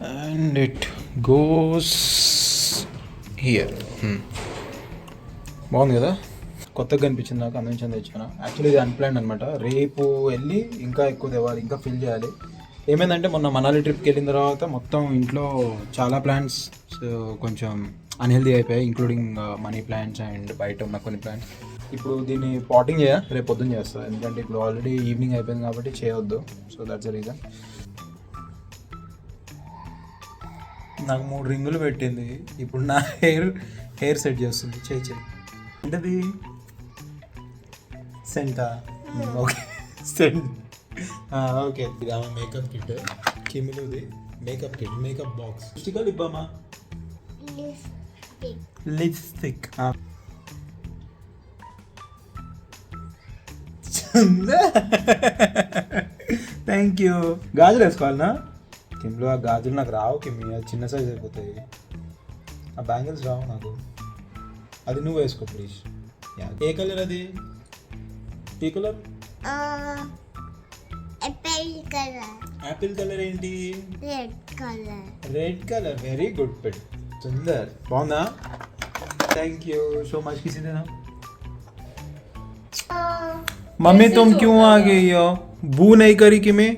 And it goes here. బాగుంది కదా, కొత్తగా కనిపించింది నాకు, అందించింది తెచ్చాను. యాక్చువల్లీ ఇది అన్ప్లాన్ అనమాట. రేపు వెళ్ళి ఇంకా ఎక్కువ తేవాలి, ఇంకా ఫిల్ చేయాలి. ఏమైందంటే మొన్న మనాలి ట్రిప్కి వెళ్ళిన తర్వాత మొత్తం ఇంట్లో చాలా ప్లాంట్స్ కొంచెం అన్హెల్దీ అయిపోయాయి, ఇంక్లూడింగ్ మనీ ప్లాంట్స్ అండ్ బయట ఉన్న కొన్ని ప్లాంట్స్. ఇప్పుడు దీన్ని పాటింగ్ రేపు పొద్దున్న చేస్తాను, ఎందుకంటే ఇప్పుడు ఆల్రెడీ ఈవినింగ్ అయిపోయింది కాబట్టి చేయవద్దు. So that's the reason. నాకు 3 రింగులు పెట్టింది, ఇప్పుడు నా హెయిర్ సెట్ చేస్తుంది. చేయి ఏంటది? సెంటా? Okay cent. ఓకే, ఇది ఆమె మేకప్ కిట్, కిమిలుది makeup kit, makeup box. Sticker ఇవ్వమా? లిప్స్టిక్. Thank you. గాజులు వేసుకోవాలనా? కిమ్లో ఆ గాజులు నాకు రావు కిమ్మి, అది చిన్న సైజ్ అయిపోతాయి. ఆ బ్యాంగిల్స్ రావు నాకు, అది నువ్వు వేసుకో ప్లీజ్. ఏ కలర్ అది? ఏ కలర్? యాపిల్ కలర్ ఏంటి? Red colour. వెరీ గుడ్ పెట్, సుందర్. బాగుందా? Thank you so much. किसी देना मम्मी तुम क्यों आ गई हो? बू नहीं करी कि मैं?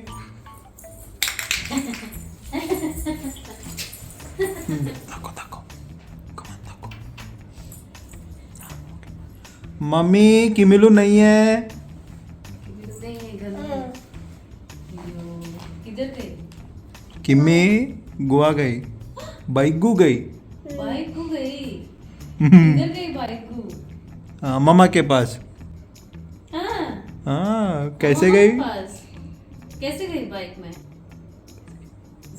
मम्मी किमिलू नहीं है। किम्मी गोवा गई, बाइक गई, मम्मा के पास। हाँ कैसे गई? कैसे गई बाइक में?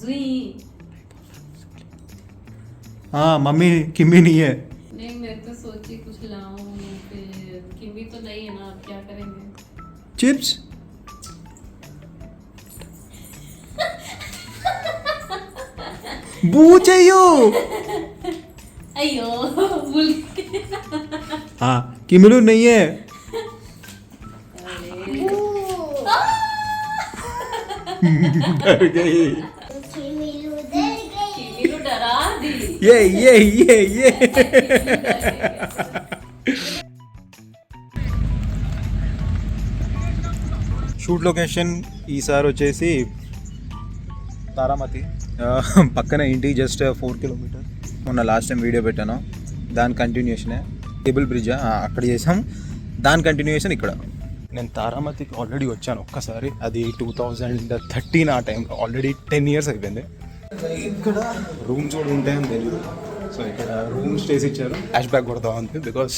जुई। हाँ मम्मी किम्मी नहीं है। नहीं मैं तो सोची कुछ लाऊं, फिर किम्मी तो नहीं है ना, अब क्या करेंगे? चिप्स। बू चाहिए। अयो भूल हाँ किमिलू नहीं है। डर गई। किम्मी डरा दी। ये షూట్ లొకేషన్ ఈసారి వచ్చేసి తారామతి, పక్కన ఇంటి జస్ట్ 4 కిలోమీటర్. మొన్న లాస్ట్ టైం వీడియో పెట్టాను, దాని కంటిన్యూషనే. కేబుల్ బ్రిడ్జ్ అక్కడ చేసాం, దాని కంటిన్యూషన్ ఇక్కడ. నేను తారామతికి ఆల్రెడీ వచ్చాను ఒక్కసారి, అది 2013 ఆ టైంలో. ఆల్రెడీ 10 years అయిపోయింది. ఇక్కడ రూమ్స్ కూడా ఉంటాయని తెలియదు. సో ఇక్కడ రూమ్ స్టేస్ ఇచ్చారు. హ్యాష్ బ్యాక్ కొడతా ఉంది, బికాస్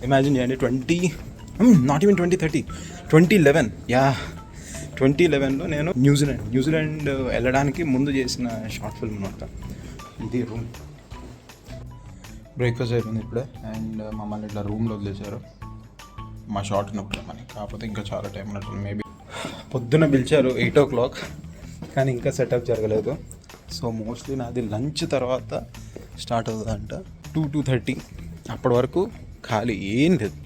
ఇమాజిన్ చేయండి, నాట్ ఈవెన్ 2011 యా 2011లో నేను న్యూజిలాండ్ వెళ్ళడానికి ముందు చేసిన షార్ట్ ఫిల్మ్ అనమాట. ఇది రూమ్. బ్రేక్ఫాస్ట్ అయిపోయింది ఇప్పుడే, అండ్ మమ్మల్ని ఇట్లా రూమ్లో వదిలేశారు. మా షార్ట్ ఉన్నప్పుడు మనకి, కాకపోతే ఇంకా చాలా టైం ఉన్నట్టు. మేబీ పొద్దున్న పిలిచారు 8 o'clock, కానీ ఇంకా సెటప్ జరగలేదు. సో మోస్ట్లీ నాది లంచ్ తర్వాత స్టార్ట్ అవుతుందంట, 2-2:30. అప్పటి వరకు ఖాళీ ఏం లేదు.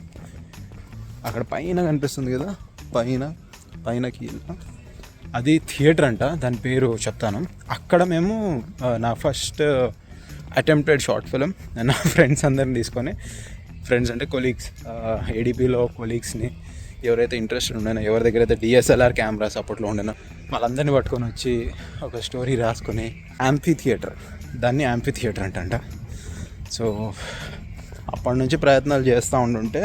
అక్కడ పైన కనిపిస్తుంది కదా, పైన కీళ్ళ అది థియేటర్ అంట, దాని పేరు చెప్తాను. అక్కడ మేము నా ఫస్ట్ అటెంప్టెడ్ షార్ట్ ఫిలిం నా ఫ్రెండ్స్ అందరిని తీసుకొని, ఫ్రెండ్స్ అంటే కొలీగ్స్, ఏడీపీలో కొలీగ్స్ని, ఎవరైతే ఇంట్రెస్టెడ్ ఉండేనో, ఎవరి దగ్గర అయితే DSLR కెమెరాస్ అప్పట్లో ఉండేనో, వాళ్ళందరినీ పట్టుకొని వచ్చి ఒక స్టోరీ రాసుకొని, యాంఫీ థియేటర్ అంట. సో అప్పటి నుంచి ప్రయత్నాలు చేస్తూ ఉంటుంటే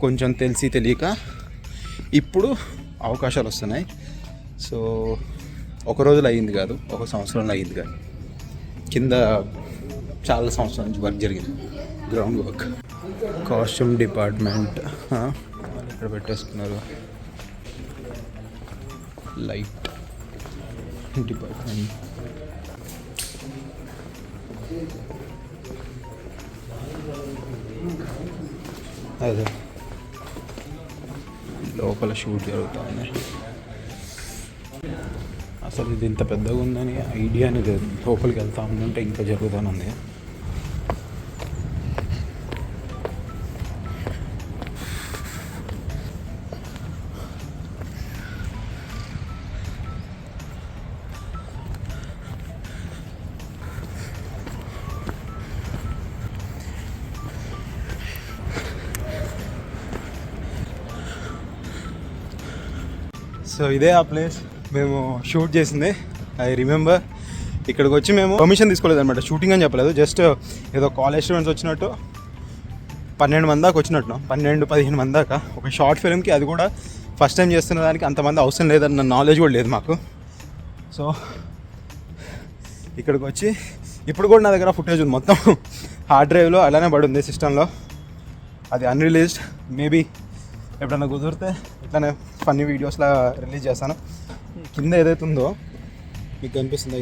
కొంచెం తెలియక ఇప్పుడు అవకాశాలు వస్తున్నాయి. సో ఒక రోజులో అయ్యింది కాదు, ఒక సంవత్సరంలో అయ్యింది కాదు. కింద చాలా సంవత్సరాల నుంచి వర్క్ జరిగింది, గ్రౌండ్ వర్క్. కాస్ట్యూమ్ డిపార్ట్మెంట్ ఇక్కడ పెట్టేసుకున్నారు. లైట్ డిపార్ట్మెంట్, అదే లోపల షూట్ జరుగుతూ ఉంది. అసలు ఇది ఇంత పెద్దగా ఉందని ఐడియా అనేది లోపలికి వెళ్తా ఉందంటే ఇంకా జరుగుతానుంది. సో ఇదే ఆ ప్లేస్ మేము షూట్ చేసింది. I remember. ఇక్కడికి వచ్చి మేము పర్మిషన్ తీసుకోలేదు అనమాట, షూటింగ్ అని చెప్పలేదు, జస్ట్ ఏదో కాలేజ్ స్టూడెంట్స్ వచ్చినట్టు 12 మంది దాకా వచ్చినట్టు, 12-15 మంది దాకా ఒక షార్ట్ ఫిల్మ్కి. అది కూడా ఫస్ట్ టైం చేస్తున్న దానికి అంతమంది అవసరం లేదన్న నాలెడ్జ్ కూడా లేదు మాకు. సో ఇక్కడికి వచ్చి ఇప్పుడు కూడా నా దగ్గర ఫుటేజ్ ఉంది మొత్తం హార్డ్ డ్రైవ్లో అలానే పడుంది సిస్టంలో. అది అన్రిలీజ్డ్. మేబీ ఎప్పుడన్నా కుదిరితే ఇట్లానే ఫన్నీ వీడియోస్లా రిలీజ్ చేస్తాను. కింద ఏదైతే ఉందో మీకు కనిపిస్తుంది,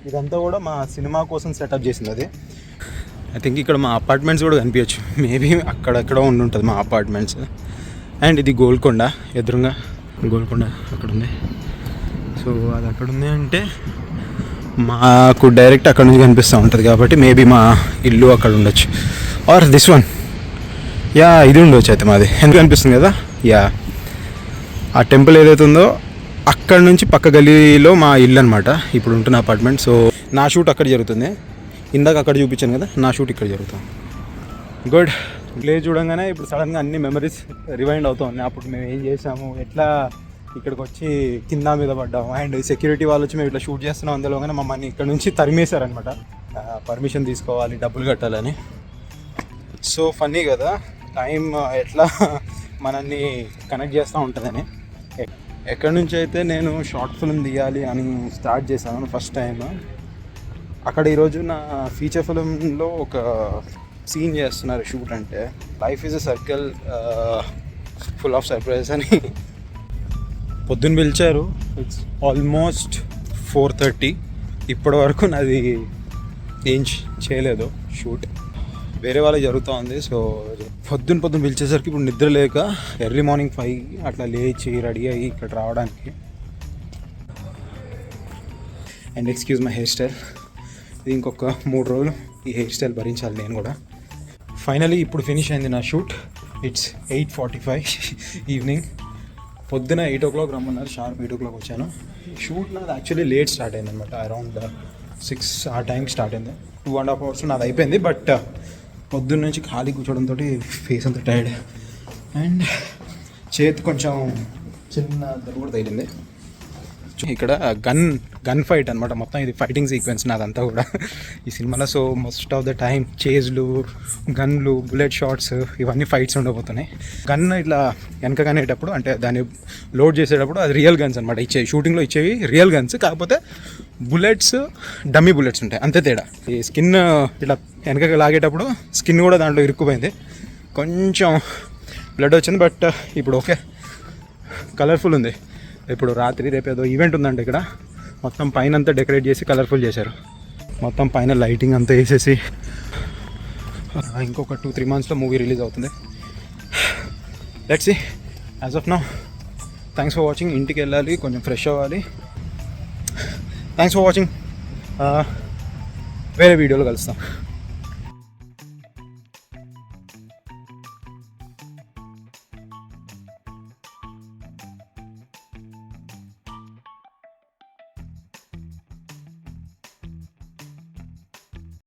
ఇదంతా కూడా మా సినిమా కోసం సెటప్ చేసింది అది. ఐ థింక్ ఇక్కడ మా అపార్ట్మెంట్స్ కూడా కనిపించచ్చు, మేబీ అక్కడెక్కడో ఉంటుంది మా అపార్ట్మెంట్స్. అండ్ ఇది గోల్కొండ, ఎదురుగా గోల్కొండ అక్కడ ఉంది. సో అది అక్కడ ఉంది అంటే మాకు డైరెక్ట్ అక్కడ నుంచి కనిపిస్తూ ఉంటుంది కాబట్టి మేబీ మా ఇల్లు అక్కడ ఉండొచ్చు. ఆర్ దిస్ వన్, యా ఇది ఉండొచ్చు అయితే మాది. ఎందుకు కనిపిస్తుంది కదా, యా ఆ టెంపుల్ ఏదైతే ఉందో అక్కడ నుంచి పక్క గలీలో మా ఇల్లు అనమాట, ఇప్పుడు ఉంటున్న అపార్ట్మెంట్. సో నా షూట్ అక్కడ జరుగుతుంది. ఇందాక అక్కడ చూపించాను కదా, నా షూట్ ఇక్కడ జరుగుతుంది. గుడ్. ప్లేస్ చూడంగానే ఇప్పుడు సడన్గా అన్ని మెమరీస్ రివైండ్ అవుతూ ఉన్నాయి. అప్పుడు మేము ఏం చేసాము, ఎట్లా ఇక్కడికి వచ్చి కింద మీద పడ్డాము. అండ్ సెక్యూరిటీ వాళ్ళు వచ్చి మేము ఇట్లా షూట్ చేస్తున్నాం అందులోగానే మమ్మల్ని ఇక్కడ నుంచి తరిమేశారనమాట, పర్మిషన్ తీసుకోవాలి, డబ్బులు కట్టాలని. సో ఫన్నీ కదా, టైం ఎట్లా మనల్ని కనెక్ట్ చేస్తూ ఉంటుందని. ఎక్కడి నుంచి అయితే నేను షార్ట్ ఫిల్మ్ తీయాలి అని స్టార్ట్ చేశాను ఫస్ట్ టైం, అక్కడ ఈరోజు నా ఫీచర్ ఫిల్మ్లో ఒక సీన్ చేస్తున్నారు షూట్. అంటే life is a circle full of surprise అని పొద్దున్న పిలిచారు. It's almost 4:30. ఇప్పటి వరకు నాది ఏం చేయలేదు షూట్, వేరే వాళ్ళకి జరుగుతూ ఉంది. సో పొద్దున్న పిలిచేసరికి ఇప్పుడు నిద్ర లేక ఎర్లీ మార్నింగ్ 5 అట్లా లేచి రెడీ అయ్యి ఇక్కడ రావడానికి. And excuse my hair style, ఇది ఇంకొక 3 రోజులు ఈ హెయిర్ స్టైల్ భరించాలి నేను కూడా. ఫైనలీ ఇప్పుడు ఫినిష్ అయింది నా షూట్. It's 8:45 evening. పొద్దున 8 o'clock రమ్మన్నారు, షార్ప్ 8 o'clock వచ్చాను. షూట్ నాది యాక్చువల్లీ లేట్ స్టార్ట్ అయింది అనమాట, అరౌండ్ 6 ఆ టైంకి స్టార్ట్ అయింది. 2.5 hours నాది అయిపోయింది. బట్ పొద్దున్న నుంచి ఖాళీ కూర్చోవడంతో ఫేస్ అంతా టైర్డ్ అండ్ చేతి కొంచెం చిన్న దెబ్బ కూడా తగిలింది. ఇక్కడ గన్ ఫైట్ అనమాట మొత్తం, ఇది ఫైటింగ్ సీక్వెన్స్ నాదంతా కూడా ఈ సినిమాలో. So most of the time చేజ్లు, గన్లు, బుల్లెట్ షాట్స్ ఇవన్నీ ఫైట్స్ ఉండబోతున్నాయి. గన్ ఇట్లా వెనక కనేటప్పుడు అంటే దాన్ని లోడ్ చేసేటప్పుడు అది రియల్ గన్స్ అనమాట, షూటింగ్లో ఇచ్చేవి రియల్ గన్స్, కాకపోతే బుల్లెట్స్ డమ్మీ బుల్లెట్స్ ఉంటాయి, అంతే తేడా. ఈ స్కిన్ ఇట్లా వెనక లాగేటప్పుడు స్కిన్ కూడా దాంట్లో ఇరుక్కుపోయింది, కొంచెం బ్లడ్ వచ్చింది. బట్ ఇప్పుడు ఓకే, కలర్ఫుల్ ఉంది. ఇప్పుడు రాత్రి రేపు ఏదో ఈవెంట్ ఉందంటే ఇక్కడ మొత్తం పైన అంతా డెకరేట్ చేసి కలర్ఫుల్ చేశారు, మొత్తం పైన లైటింగ్ అంతా వేసేసి. ఇంకొక 2-3 monthsలో మూవీ రిలీజ్ అవుతుంది. Let's see. As of now thanks for watching. ఇంటికి వెళ్ళాలి, కొంచెం ఫ్రెష్ అవ్వాలి. Thanks for watching. వేరే వీడియోలో కలుస్తాం.